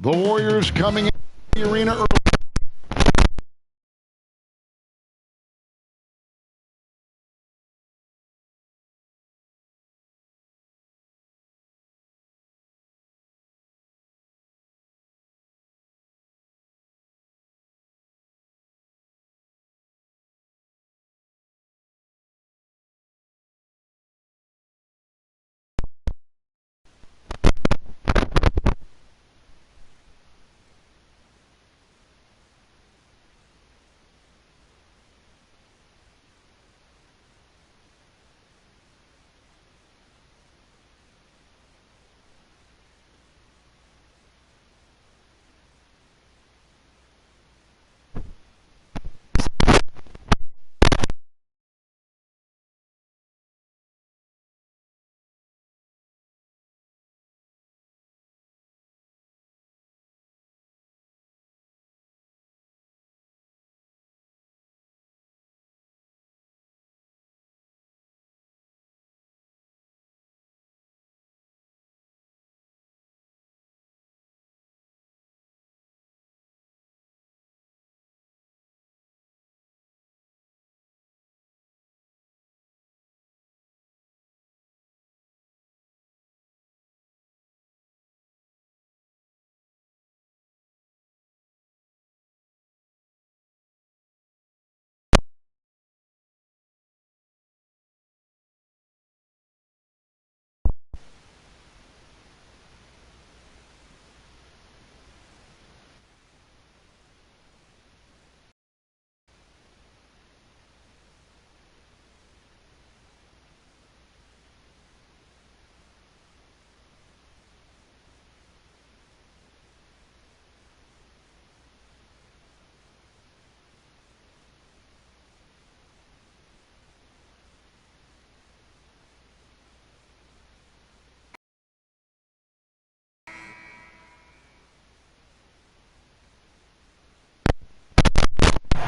The Warriors coming in the arena early.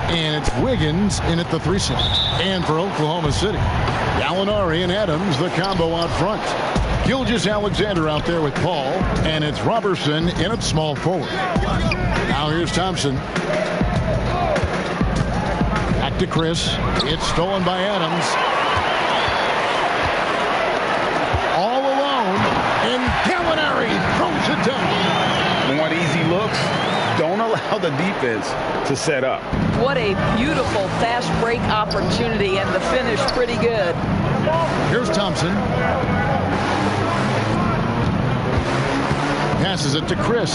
And it's Wiggins in at the 3 slot. And for Oklahoma City, Gallinari and Adams, the combo out front. Gilgeous-Alexander out there with Paul. And it's Robertson in at small forward. Now here's Thompson. Back to Chris. It's stolen by Adams. All alone. And Gallinari throws it down. Want easy looks? Don't allow the defense to set up. What a beautiful fast break opportunity, and the finish pretty good. Here's Thompson. Passes it to Chris.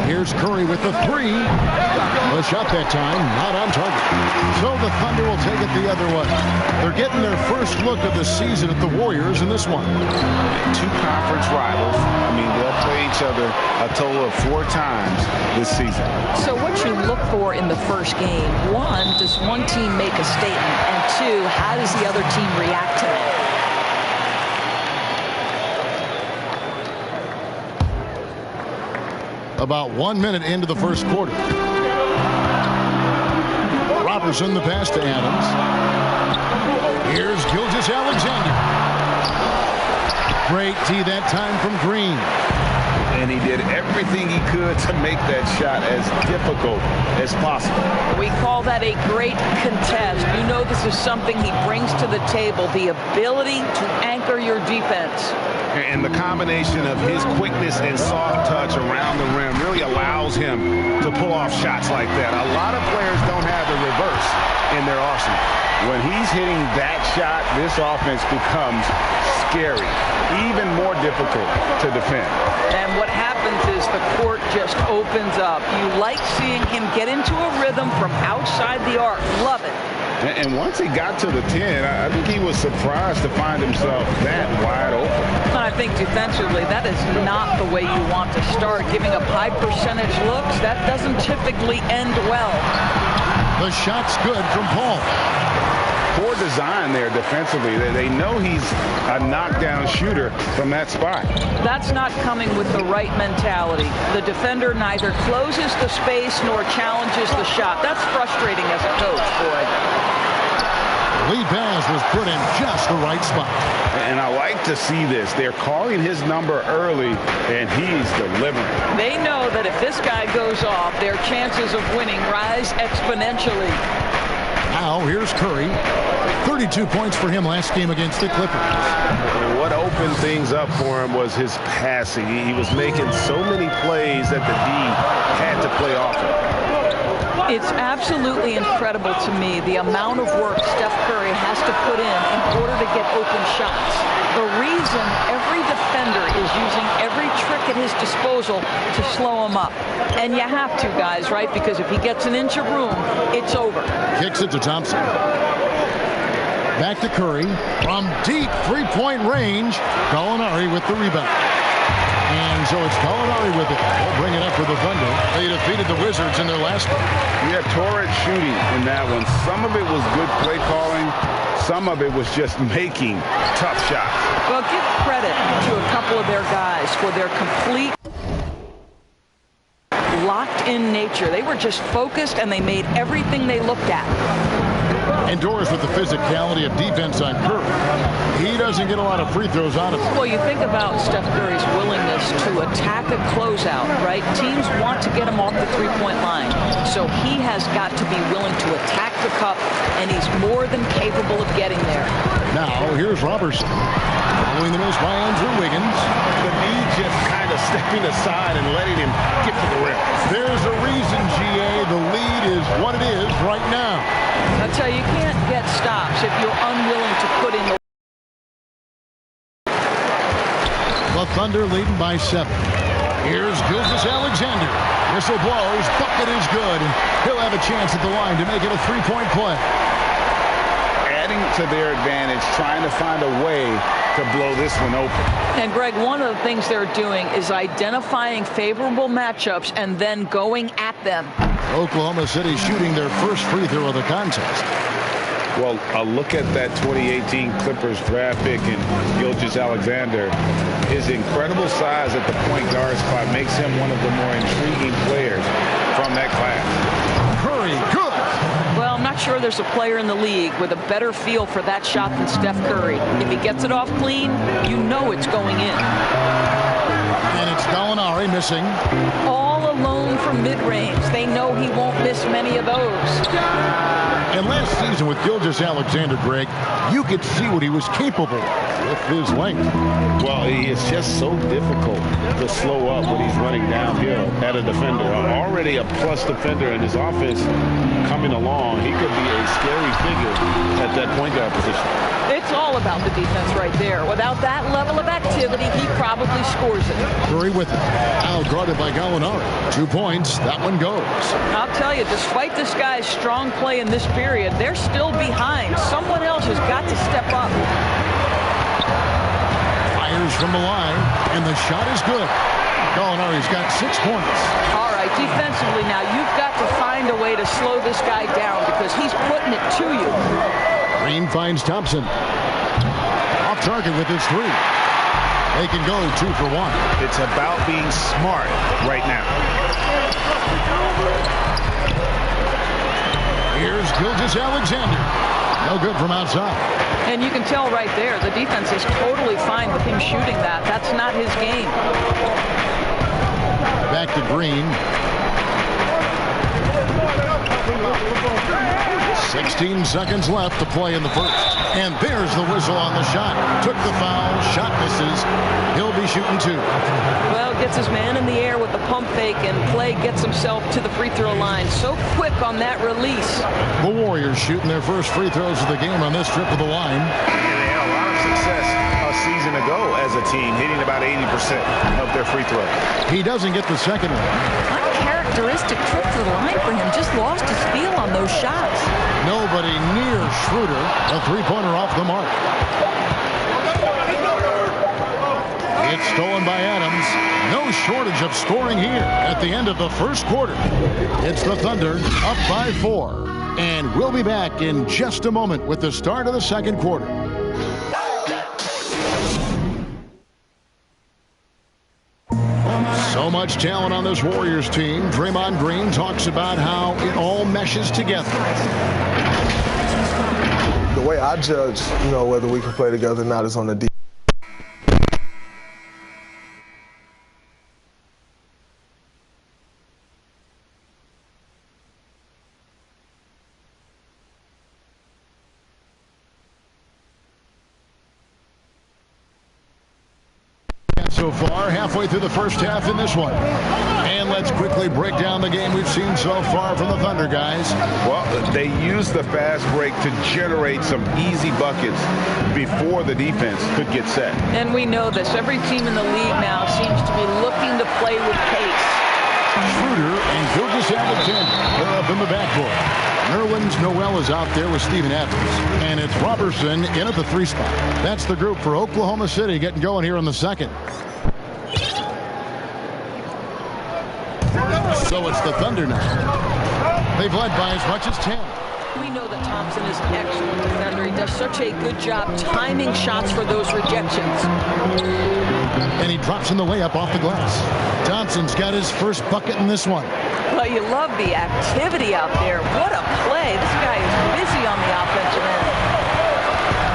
Here's Curry with the 3. The shot that time, not on target. So the Thunder will take it the other way. They're getting their first look of the season at the Warriors in this one. 2 conference rivals. I mean, they'll play each other a total of 4 times this season. So what you look for in the first game, 1, does one team make a statement? And 2, how does the other team react to it? About 1 minute into the first quarter. Robertson, the pass to Adams. Here's Gilgeous-Alexander. Great tee that time from Green. And he did everything he could to make that shot as difficult as possible. We call that a great contest. You know this is something he brings to the table, the ability to anchor your defense. And the combination of his quickness and soft touch around the rim really allows him to pull off shots like that. A lot of players don't have the reverse in their arsenal. When he's hitting that shot, this offense becomes scary, even more difficult to defend. And what happens is the court just opens up. You like seeing him get into a rhythm from outside the arc. Love it. And once he got to the 10, I think he was surprised to find himself that wide open. I think defensively, that is not the way you want to start. Giving up high percentage looks, that doesn't typically end well. The shot's good from Paul. Poor design there defensively. They know he's a knockdown shooter from that spot. That's not coming with the right mentality. The defender neither closes the space nor challenges the shot. That's frustrating as a coach, boy. Lead pass was put in just the right spot. And I like to see this. They're calling his number early, and he's delivering. They know that if this guy goes off, their chances of winning rise exponentially. Now here's Curry. 32 points for him last game against the Clippers. What opened things up for him was his passing. He was making so many plays that the D had to play off him. It's absolutely incredible to me the amount of work Steph Curry has to put in order to get open shots. The reason every defender is using every trick at his disposal to slow him up. And you have to, guys, right? Because if he gets an inch of room, it's over. Kicks it to Thompson. Back to Curry. From deep three-point range, Gallinari with the rebound. And so it's Gallinari with it. They'll bring it up with the Thunder. They defeated the Wizards in their last one. Yeah, torrid shooting in that one. Some of it was good play calling. Some of it was just making tough shots. Well, give credit to a couple of their guys for their complete locked-in nature. They were just focused, and they made everything they looked at. Endures with the physicality of defense on Curry. He doesn't get a lot of free throws out of it. Well, you think about Steph Curry's willingness to attack a closeout, right? Teams want to get him off the three-point line. So he has got to be willing to attack the cup, and he's more than capable of getting there. Now, here's Robertson. Following the miss by Andrew Wiggins. The knee just kind of stepping aside and letting him get to the rim. There's a reason, GA. The lead is what it is right now. I tell you, you can't get stops if you're unwilling to put in the... The Thunder leading by 7. Here's Gilgeous-Alexander. Whistle blows. Bucket is good. He'll have a chance at the line to make it a three-point play. Adding to their advantage, trying to find a way to blow this one open. And Greg, one of the things they're doing is identifying favorable matchups and then going at them. Oklahoma City shooting their first free throw of the contest. Well, a look at that 2018 Clippers draft pick and Gilgeous-Alexander. His incredible size at the point guard spot makes him one of the more intriguing players from that class. Curry, good. Well, I'm not sure there's a player in the league with a better feel for that shot than Steph Curry. If he gets it off clean, you know it's going in. And it's Gallinari missing. All alone from mid-range. They know he won't miss many of those. And last season with Gilgeous-Alexander, Greg, you could see what he was capable of with his length. Well, it's just so difficult to slow up when he's running downhill at a defender. Already a plus defender in his offense coming along. He could be a scary figure at that point guard position. It's all about the defense right there. Without that level of activity, he probably scores it. Curry with it. Out guarded by Gallinari. 2 points. That one goes. I'll tell you, despite this guy's strong play in this period, they're still behind. Someone else has got to step up. Fires from the line, and the shot is good. Gallinari's got 6 points. All right, defensively now, you've got to find a way to slow this guy down because he's putting it to you. Green finds Thompson. Off target with his 3. They can go 2 for 1. It's about being smart right now. Here's Gilgeous-Alexander. No good from outside. And you can tell right there, the defense is totally fine with him shooting that. That's not his game. Back to Green. 16 seconds left to play in the first. And there's the whistle on the shot. Took the foul. Shot misses. He'll be shooting 2. Well, gets his man in the air with the pump fake, and Clay gets himself to the free throw line. So quick on that release. The Warriors shooting their first free throws of the game on this trip to the line. And they had a lot of success a season ago as a team, hitting about 80% of their free throws. He doesn't get the second one. Uncharacteristic trip to the line for him. Just lost his feel on those shots. Nobody near Schroeder. A three-pointer off the mark. It's stolen by Adams. No shortage of scoring here at the end of the first quarter. It's the Thunder up by 4. And we'll be back in just a moment with the start of the second quarter. So much talent on this Warriors team. Draymond Green talks about how it all meshes together. the way I judge, whether we can play together or not is on the defense. So far, halfway through the first half in this one. And let's quickly break down the game we've seen so far from the Thunder, guys. Well, they used the fast break to generate some easy buckets before the defense could get set. And we know this. Every team in the league now seems to be looking to play with pace. Schroeder and Gilgeous-Alexander, they're up in the backcourt. Nerlens Noel is out there with Steven Adams. And it's Robertson in at the 3 spot. That's the group for Oklahoma City getting going here in the second. So it's the Thunder now. They've led by as much as 10. We know that Thompson is an excellent defender. He does such a good job timing shots for those rejections. And he drops in the way up off the glass. Thompson's got his first bucket in this one. Well, you love the activity out there. What a play. This guy is busy on the offensive end.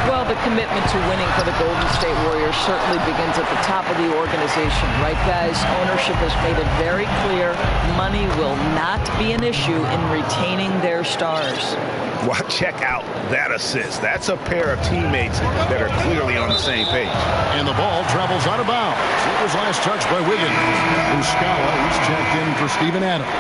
Well, the commitment to winning for the Golden State Warriors certainly begins at the top of the organization, right, guys? Ownership has made it very clear money will not be an issue in retaining their stars. Well, check out that assist. That's a pair of teammates that are clearly on the same page. And the ball travels out of bounds. It was last touched by Wiggins. Muscala, he's checked in for Steven Adams.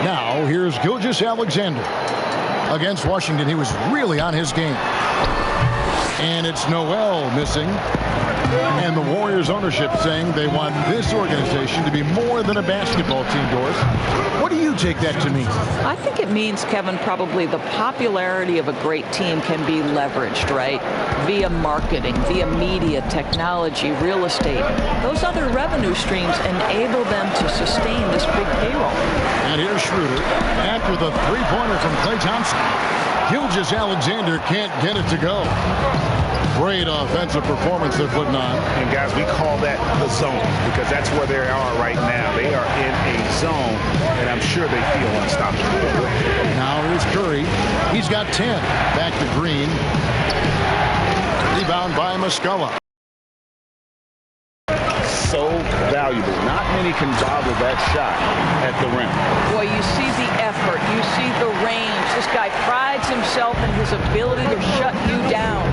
Now, here's Gilgeous-Alexander. Against Washington, he was really on his game. And it's Noel missing. And the Warriors ownership saying they want this organization to be more than a basketball team, Doris. What do you take that to mean? I think it means, Kevin, probably the popularity of a great team can be leveraged, right? Via marketing, via media, technology, real estate. Those other revenue streams enable them to sustain this big payroll. And here's Schroeder after the three-pointer from Klay Thompson. Gilgeous-Alexander can't get it to go. Great offensive performance they're putting on. And guys, we call that the zone because that's where they are right now. They are in a zone, and I'm sure they feel unstoppable. Now here's Curry. He's got 10. Back to Green. Rebound by Muscala. So valuable. Not many can gobble that shot at the rim. Boy, you see the effort. You see the range. This guy prides himself in his ability to shut you down.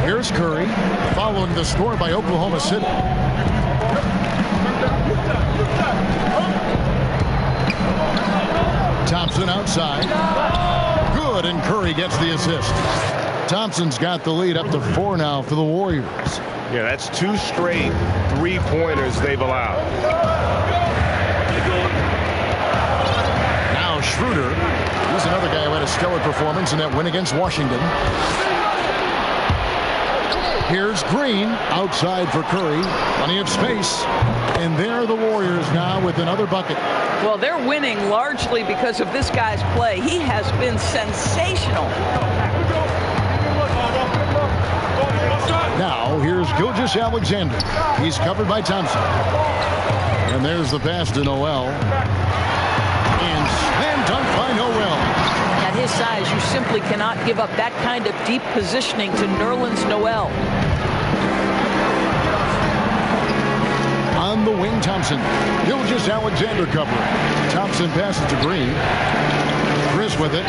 Here's Curry, following the score by Oklahoma City. Thompson outside. Good, and Curry gets the assist. Thompson's got the lead up to 4 now for the Warriors. Yeah, that's 2 straight three-pointers they've allowed. Now Schroeder. He's another guy who had a stellar performance in that win against Washington. Here's Green outside for Curry. Plenty of space. And there are the Warriors now with another bucket. Well, they're winning largely because of this guy's play. He has been sensational. Now, here's Gilgeous-Alexander. He's covered by Thompson. And there's the pass to Noel. And slam dunk by Noel. At his size, you simply cannot give up that kind of deep positioning to Nerlens Noel. On the wing, Thompson. Gilgeous-Alexander covering. Thompson passes to Green. Chris with it.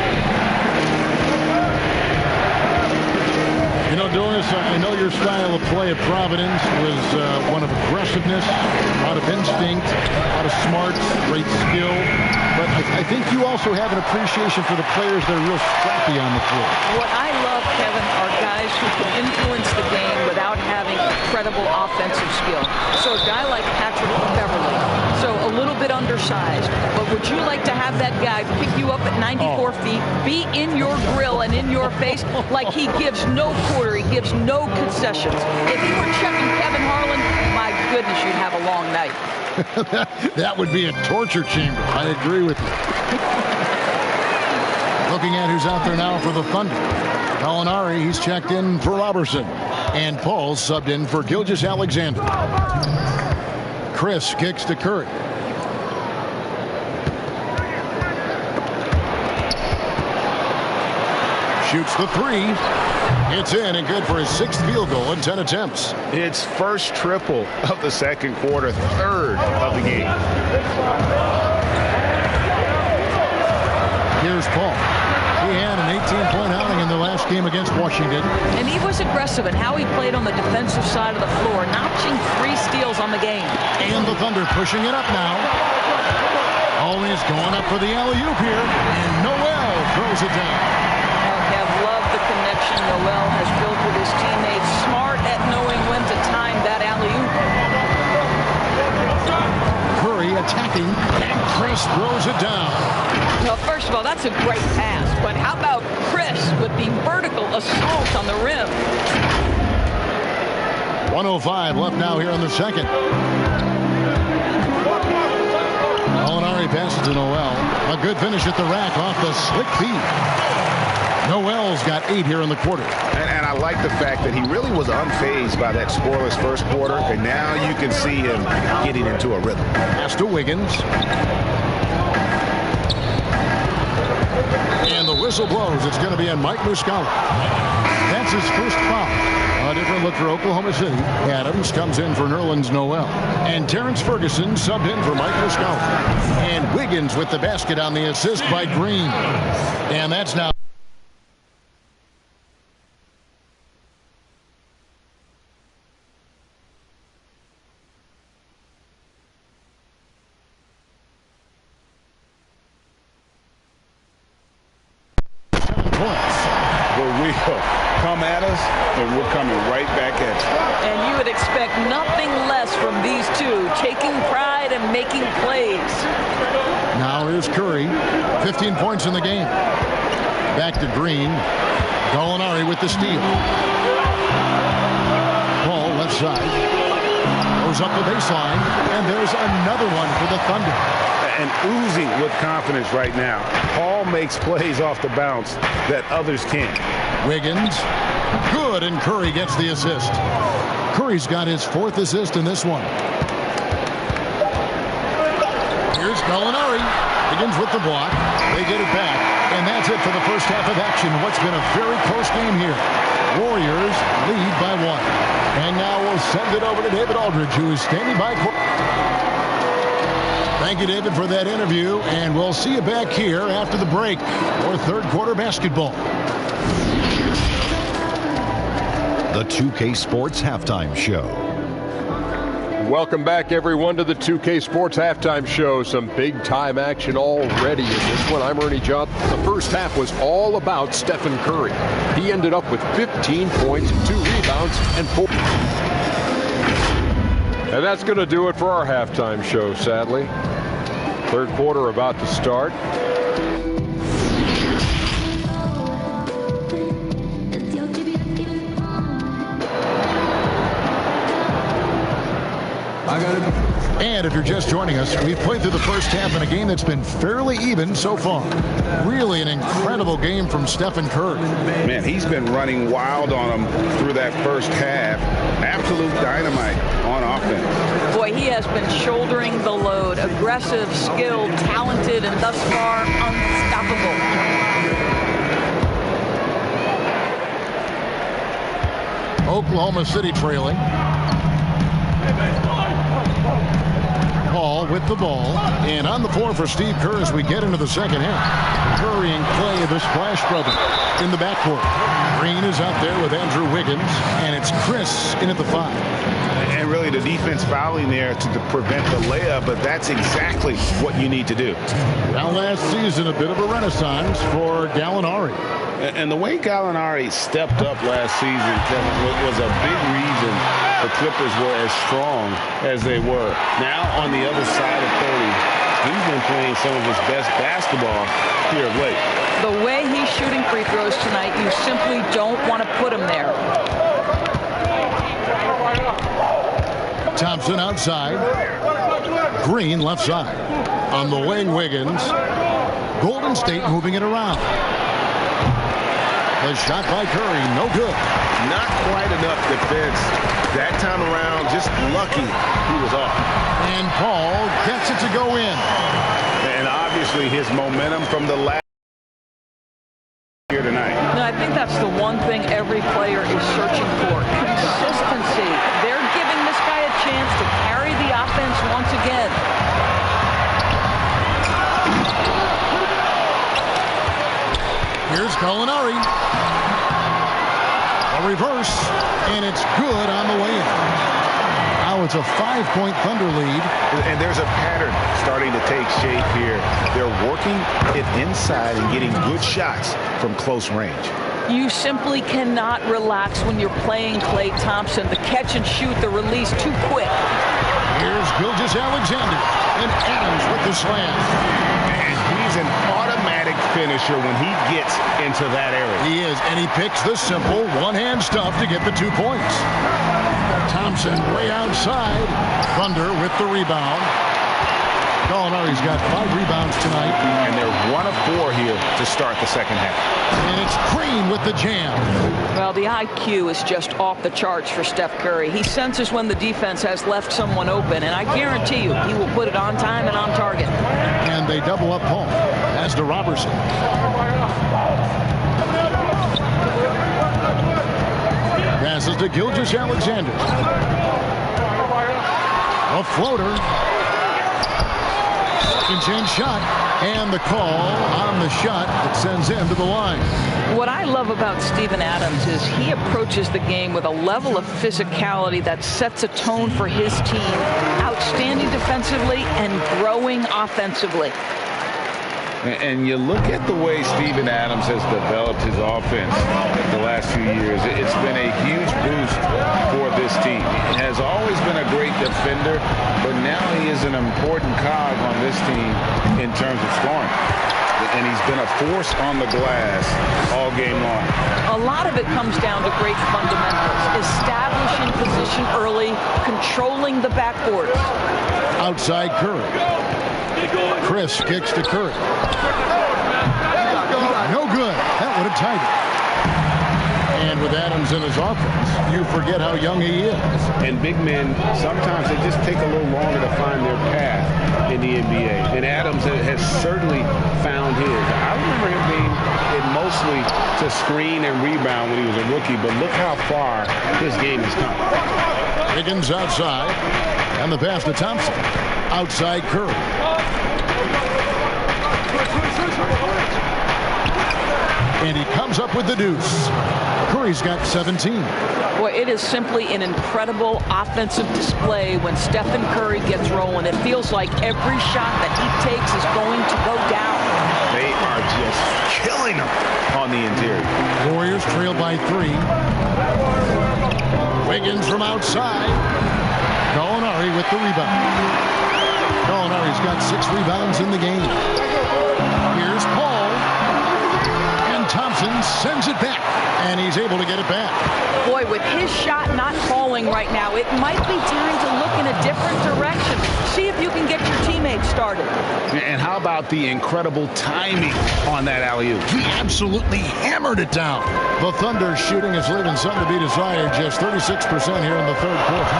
You know, Doris, I know your style of play at Providence was one of aggressiveness, a lot of instinct, a lot of smarts, great skill. But I think you also have an appreciation for the players that are real scrappy on the floor. What I love, Kevin, are guys who can influence the game without having incredible offensive skill. So a guy like Patrick Beverly, so a little bit undersized, but would you like to have that guy pick you up at 94 feet, be in your grill and in your face like he gives no quarter, he gives no concessions? If he were checking Kevin Harlan, my goodness, you'd have a long night. That would be a torture chamber. I agree with you. Looking at who's out there now for the Thunder. Gallinari, he's checked in for Robertson. And Paul subbed in for Gilgeous-Alexander. Chris kicks to Curry. Shoots the three. It's in and good for his 6th field goal in 10 attempts. It's first triple of the second quarter, 3rd of the game. Here's Paul. He had an 18-point outing in the last game against Washington. And he was aggressive in how he played on the defensive side of the floor, notching 3 steals on the game. And the Thunder pushing it up now. Always going up for the alley-oop here. And Noel throws it down. Have loved the connection Noel has built with his teammates. Smart at knowing when to time that alley-oop. Curry attacking, and Chris throws it down. Well, first of all, that's a great pass. But how about Chris with the vertical assault on the rim? 1:05 left now here in the second. Gallinari passes to Noel. A good finish at the rack off the slick feed. Noel's got 8 here in the quarter. And I like the fact that he really was unfazed by that scoreless first quarter, and now you can see him getting into a rhythm. Pass to Wiggins. And the whistle blows. It's going to be on Mike Muscala. That's his first foul. A different look for Oklahoma City. Adams comes in for Nerlens Noel. And Terrence Ferguson subbed in for Mike Muscala. And Wiggins with the basket on the assist by Green. And that's now come at us, and we're coming right back at you. And you would expect nothing less from these two, taking pride and making plays. now here's Curry. 15 points in the game. Back to Green. Gallinari with the steal. Paul left side. Goes up the baseline. And there's another one for the Thunder. And oozing with confidence right now. Paul makes plays off the bounce that others can't. Wiggins. Good, and Curry gets the assist. Curry's got his 4th assist in this one. Here's Gallinari. Begins with the block. They get it back. And that's it for the first half of action. What's been a very close game here. Warriors lead by 1. And now we'll send it over to David Aldridge, who is standing by. Thank you, David, for that interview. And we'll see you back here after the break for 3rd quarter basketball. The 2K Sports Halftime Show. Welcome back, everyone, to the 2K Sports Halftime Show. Some big-time action already in this one. I'm Ernie Johnson. The first half was all about Stephen Curry. He ended up with 15 points, 2 rebounds, and 4. And that's going to do it for our halftime show, sadly. 3rd quarter about to start. And if you're just joining us, we've played through the first half in a game that's been fairly even so far. Really an incredible game from Stephen Curry. Man, he's been running wild on him through that first half. Absolute dynamite on offense. Boy, he has been shouldering the load. Aggressive, skilled, talented, and thus far unstoppable. Oklahoma City trailing. Paul with the ball, and on the floor for Steve Kerr as we get into the second half. Curry and Clay, the Splash Brothers, in the backcourt. Green is out there with Andrew Wiggins, and it's Chris in at the 5. And really the defense fouling there to prevent the layup, but that's exactly what you need to do. Now last season, a bit of a renaissance for Gallinari. And the way Gallinari stepped up last season, Kevin, was a big reason the Clippers were as strong as they were. Now on the other side of 30, he's been playing some of his best basketball here of late. The way he's shooting free throws tonight, you simply don't want to put him there. Thompson outside. Green left side. On the wing, Wiggins. Golden State moving it around. The shot by Curry, no good. Not quite enough defense that time around. Just lucky he was off. And Paul gets it to go in. And obviously his momentum from the last here tonight. No, I think that's the one thing every player is searching for. Consistency. They're giving this guy a chance to carry the offense once again. Here's Gallinari. A reverse, and it's good on the way in. Now it's a 5-point Thunder lead. And there's a pattern starting to take shape here. They're working it inside and getting good shots from close range. You simply cannot relax when you're playing Klay Thompson. The catch and shoot, the release too quick. Here's Gilgeous-Alexander, and Adams with the slam. And he's an automatic finisher when he gets into that area. He is, and he picks the simple one-hand stuff to get the 2 points. Thompson way outside. Thunder with the rebound. Gallinari's got 5 rebounds tonight. And they're 1 of 4 here to start the second half. And it's Green with the jam. Well, the IQ is just off the charts for Steph Curry. He senses when the defense has left someone open, and I guarantee you he will put it on time and on target. And they double up Paul. As to Robertson. Passes to Gilgeous-Alexander. A floater. Second chance shot. And the call on the shot that sends him to the line. What I love about Steven Adams is he approaches the game with a level of physicality that sets a tone for his team. Outstanding defensively and growing offensively. And you look at the way Steven Adams has developed his offense the last few years. It's been a huge boost for this team. He has always been a great defender, but now he is an important cog on this team in terms of scoring. And he's been a force on the glass all game long. A lot of it comes down to great fundamentals. Establishing position early, controlling the backboard. Outside Curry. Chris kicks to Curry. No good. That would have tied it. And with Adams in his offense, you forget how young he is. And big men, sometimes they just take a little longer to find their path in the NBA. And Adams has certainly found his. I remember him being in mostly to screen and rebound when he was a rookie, but look how far his game has come. Higgins outside, and the pass to Thompson. Outside Curry. And he comes up with the deuce. Curry's got 17. Boy, it is simply an incredible offensive display when Stephen Curry gets rolling. It feels like every shot that he takes is going to go down. They are just killing him on the interior. Warriors trail by 3. Wiggins from outside. Gallinari with the rebound. Gallinari's got 6 rebounds in the game. Here's Paul. Thompson sends it back, and he's able to get it back. Boy, with his shot not falling right now, it might be time to look in a different direction. See if you can get your teammates started. And how about the incredible timing on that alley-oop? He absolutely hammered it down. The Thunder shooting is leaving some to be desired, just 36% here in the third quarter.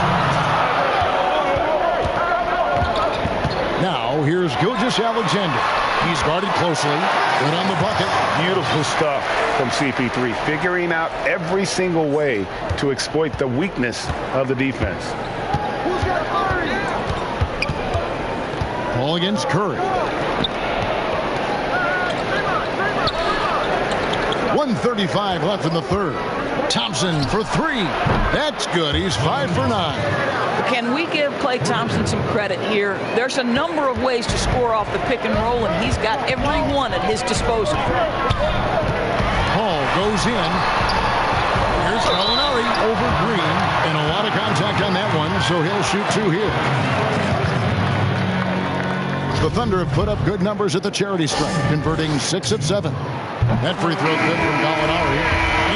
Now, here's Gilgeous-Alexander. He's guarded closely. Good on the bucket. Beautiful stuff from CP3. Figuring out every single way to exploit the weakness of the defense. Ball against Curry. 1:35 left in the third. Thompson for 3. That's good. He's 5 for 9. Can we give Klay Thompson some credit here? There's a number of ways to score off the pick and roll, and he's got every one at his disposal. Paul goes in. Here's Gallinari over Green, and a lot of contact on that one, so he'll shoot 2 here. The Thunder have put up good numbers at the charity stripe, converting 6 of 7. That free throw good from Gallinari.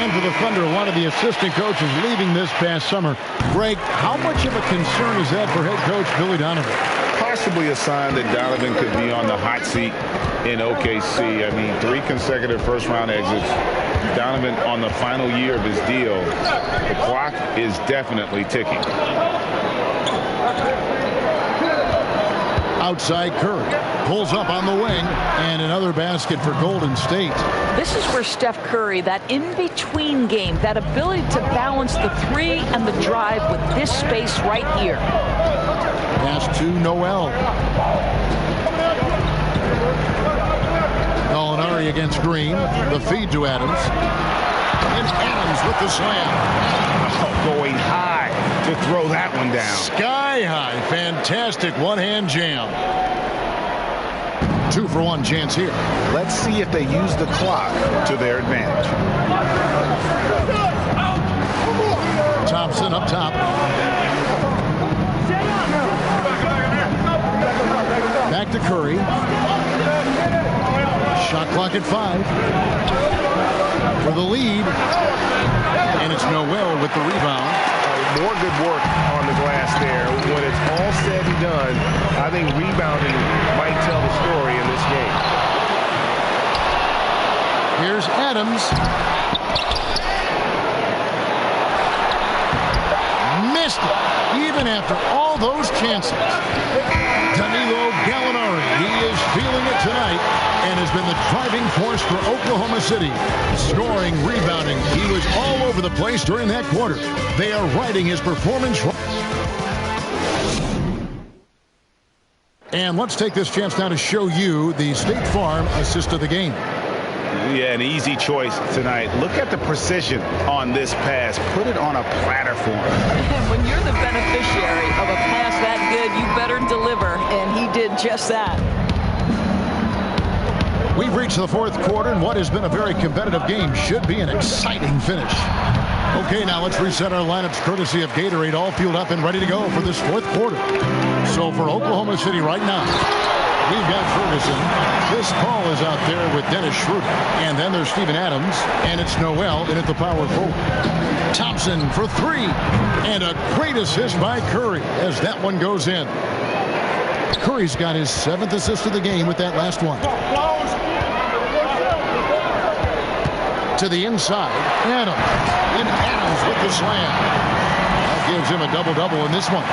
And for the Thunder, one of the assistant coaches leaving this past summer. Greg, how much of a concern is that for head coach Billy Donovan? Possibly a sign that Donovan could be on the hot seat in OKC. I mean, 3 consecutive first-round exits Donovan on the final year of his deal. The clock is definitely ticking. Outside Curry pulls up on the wing, and another basket for Golden State. This is where Steph Curry, that in-between game, that ability to balance the three and the drive with this space right here. Pass to Noel. Gallinari against Green. The feed to Adams. And Adams with the slam. Oh, going high to throw that one down. Sky high. Fantastic one-hand jam. 2-for-1 chance here. Let's see if they use the clock to their advantage. Thompson up top. Back to Curry. Shot clock at 5. For the lead. And it's Noel with the rebound. More good work on the glass there. When it's all said and done, I think rebounding might tell the story in this game. Here's Adams. Missed it, even after all those chances. Danilo Gallinari, he is feeling it tonight and has been the driving force for Oklahoma City. Scoring, rebounding, he was all over the place during that quarter. They are riding his performance. And let's take this chance now to show you the State Farm assist of the game. Yeah, an easy choice tonight. Look at the precision on this pass. Put it on a platter for him. And when you're the beneficiary of a pass that good, you better deliver, and he did just that. We've reached the fourth quarter, and what has been a very competitive game should be an exciting finish. Okay, now let's reset our lineups courtesy of Gatorade, all fueled up and ready to go for this fourth quarter. So for Oklahoma City right now, we've got Ferguson. This ball is out there with Dennis Schroeder. And then there's Steven Adams. And it's Noel in at the power forward. Thompson for 3. And a great assist by Curry as that one goes in. Curry's got his 7th assist of the game with that last one. To the inside. Adams. And Adams with the slam. That gives him a double-double in this one.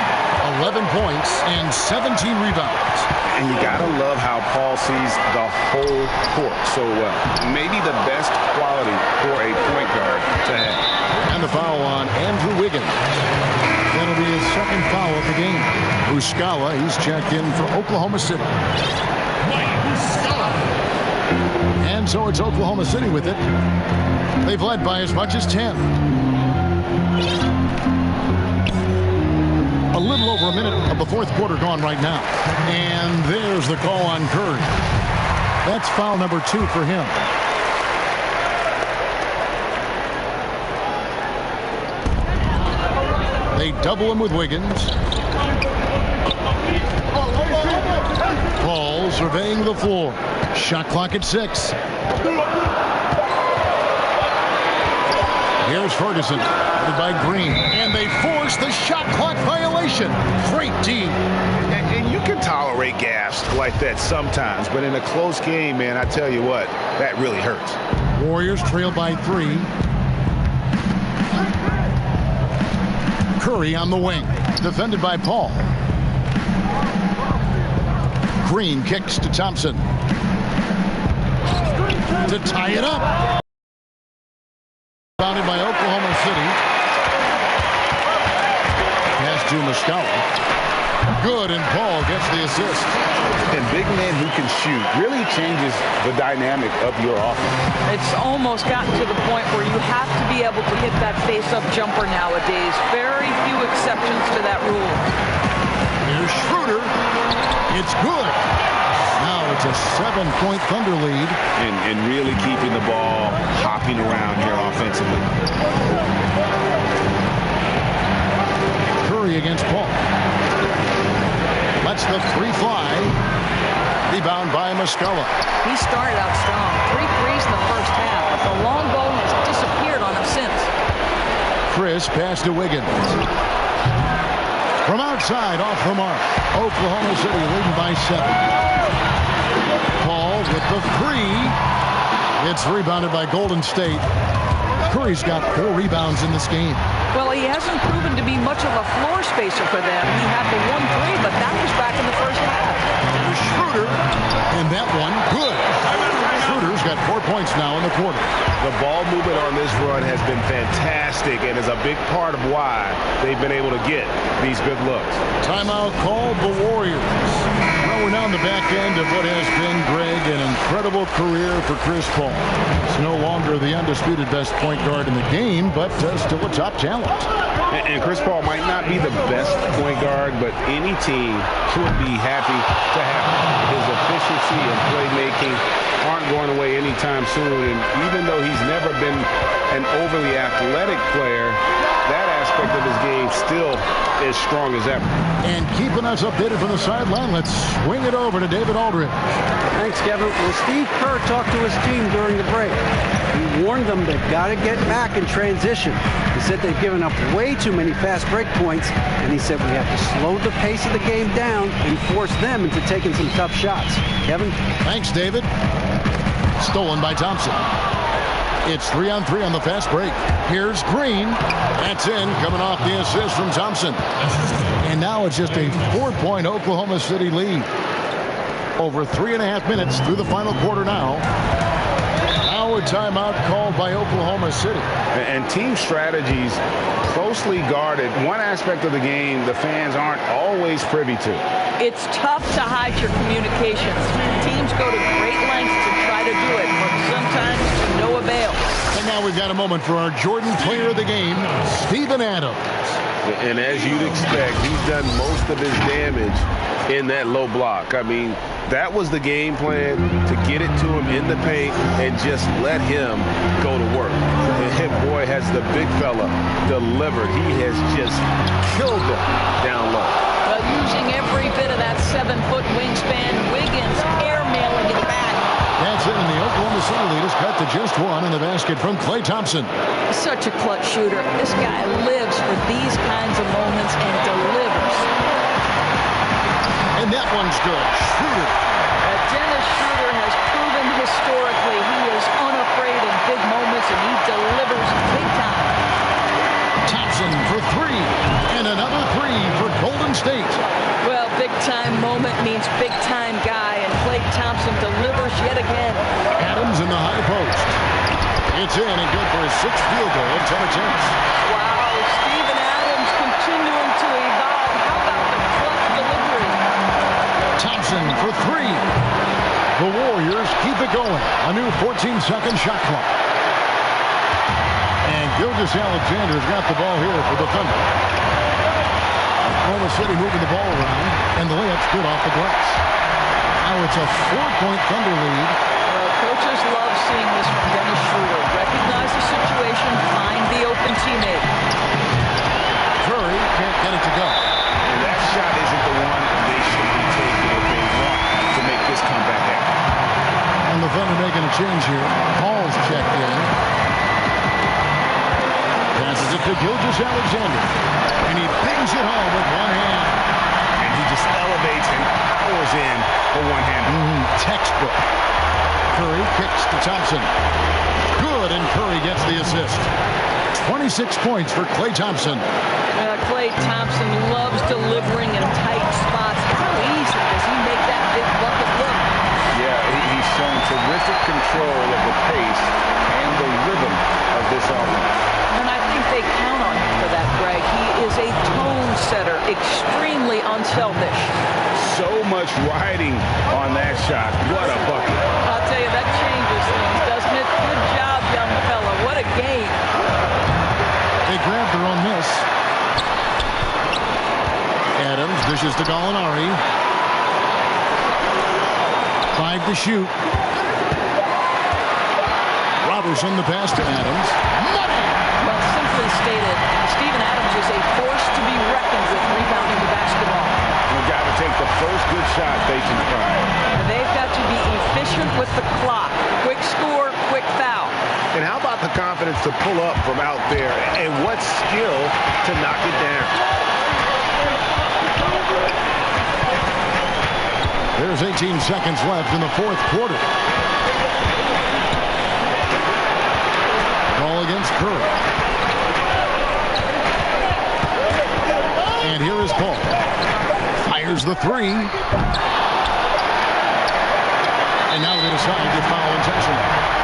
11 points and 17 rebounds. And you got to love how Paul sees the whole court so well. Maybe the best quality for a point guard to have. And the foul on Andrew Wiggins. That'll be his second foul of the game. Muscala, he's checked in for Oklahoma City. And so it's Oklahoma City with it. They've led by as much as 10. A little over a minute of the fourth quarter gone right now. And there's the call on Curry. That's foul number 2 for him. They double him with Wiggins. Paul surveying the floor. Shot clock at 6. Here's Ferguson, led by Green, and they force the shot clock violation. Great D. And you can tolerate gaffes like that sometimes, but in a close game, man, I tell you what, that really hurts. Warriors trail by 3. Curry on the wing, defended by Paul. Green kicks to Thompson to tie it up. Founded by Oklahoma City. Pass to Muscala. Good, and Paul gets the assist. And big men who can shoot really changes the dynamic of your offense. It's almost gotten to the point where you have to be able to hit that face-up jumper nowadays. Very few exceptions to that rule. Here's Schroeder. It's good. Now it's a 7-point Thunder lead. And really keeping the ball hopping around here offensively. Curry against Paul. Lets the 3 fly. Rebound by Muscala. He started out strong. 3 threes in the first half, but the long ball has disappeared on him since. Chris pass to Wiggins. From outside, off the mark. Oklahoma City leading by 7. Paul with the 3. It's rebounded by Golden State. Curry's got 4 rebounds in this game. Well, he hasn't proven to be much of a floor spacer for them. He had the 1-3, but that was back in the first half. Schroeder, and that one, good. Schroeder's got 4 points now in the quarter. The ball movement on this run has been fantastic and is a big part of why they've been able to get these good looks. Timeout called the Warriors. Well, we're now on the back end of what has been, Greg, an incredible career for Chris Paul. He's no longer the undisputed best point guard in the game, but still a top talent. And Chris Paul might not be the best point guard, but any team should be happy to have him. His efficiency and playmaking aren't going away anytime soon. And even though he's never been an overly athletic player, that aspect of his game still is strong as ever. And keeping us updated from the sideline, let's swing it over to David Aldridge. Thanks, Kevin. Well, Steve Kerr talked to his team during the break. He warned them they've got to get back in transition. He said they've given up way too many fast break points, and he said we have to slow the pace of the game down and force them into taking some tough shots. Kevin? Thanks, David. Stolen by Thompson. It's 3-on-3 on the fast break. Here's Green. That's in, coming off the assist from Thompson. And now it's just a 4-point Oklahoma City lead. Over 3.5 minutes through the final quarter now. Now a timeout called by Oklahoma City. And team strategies closely guarded. One aspect of the game the fans aren't always privy to. It's tough to hide your communications. Teams go to great lengths to try to do it, but sometimes to no avail. And now we've got a moment for our Jordan player of the game, Steven Adams. And as you'd expect, he's done most of his damage in that low block. I mean, that was the game plan, to get it to him in the paint and just let him go to work. And boy, has the big fella delivered. He has just killed them down low. Well, using every bit of that 7-foot wingspan, Wiggins airmailing it back. That's it, and the Oklahoma City lead is cut to just 1 in the basket from Klay Thompson. Such a clutch shooter. This guy lives for these kinds of moments and delivers. And that one's good. Schroeder. Dennis Schroeder has proven historically he is unafraid in big moments, and he delivers big time. Thompson for 3, and another 3 for Golden State. Well, big time moment means big time guy, and Klay Thompson delivers yet again. Adams in the high post. It's in and good for his 6th field goal in 10 attempts. Wow, Steven Adams continuing to evolve. How about the clutch delivery? Thompson for 3. The Warriors keep it going. A new 14-second shot clock. And Gilgeous-Alexander's got the ball here for the Thunder. Oklahoma City moving the ball around, and the layup's good off the glass. Now it's a 4-point Thunder lead. Well, coaches love seeing this from Dennis Schroeder. Recognize the situation, find the open teammate. Curry can't get it to go. And that shot isn't the one they should be taking if they want to make this comeback happen. And the Thunder making a change here. Paul's checked in. Passes it to Gilgeous-Alexander. And he pings it home with one hand. And he just elevates and powers in for one hand. Textbook. Curry kicks to Thompson. Good, and Curry gets the assist. 26 points for Klay Thompson. Klay Thompson loves delivering in tight spots. How easy does he make that big bucket look? Yeah, he's shown terrific control of the pace and the rhythm of this offense. And I think they count on him for that, Greg. He is a tone setter, extremely unselfish. So much riding on that shot. What a bucket. I'll tell you, that changes things, doesn't it? Good job, young fella. What a game. They grabbed their own miss. Adams dishes to Gallinari. 5 to shoot. Robertson the pass to Adams. Money! Well, simply stated, Steven Adams is a force to be reckoned with rebounding the basketball. You've got to take the first good shot they can find. And they've got to be efficient with the clock. Quick score, quick foul. And how about the confidence to pull up from out there? And what skill to knock it down? There's 18 seconds left in the 4th quarter. foul against Curry. And here is Paul. Fires the three. And now they decide to foul intentionally.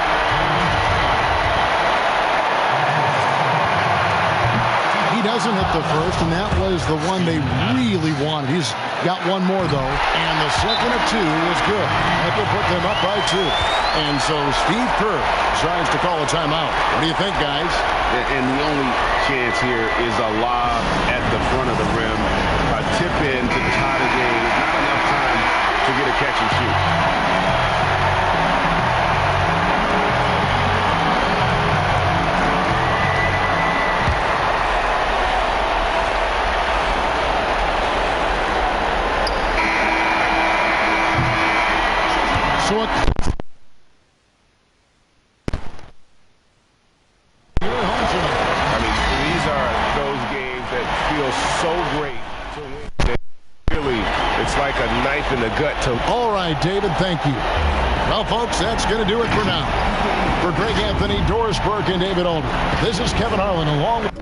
He doesn't hit the first, and that was the one they really wanted. He's got one more, though. And the second of two was good. That will put them up by 2. And so Steve Kerr decides to call a timeout. What do you think, guys? And the only chance here is a lob at the front of the rim. A tip in to tie the game. Not enough time to get a catch and shoot. So I mean, these are those games that feel so great to win. Really, it's like a knife in the gut to. All right, David, thank you. Well, folks, that's going to do it for now. For Greg Anthony, Doris Burke, and David Aldridge, this is Kevin Harlan along with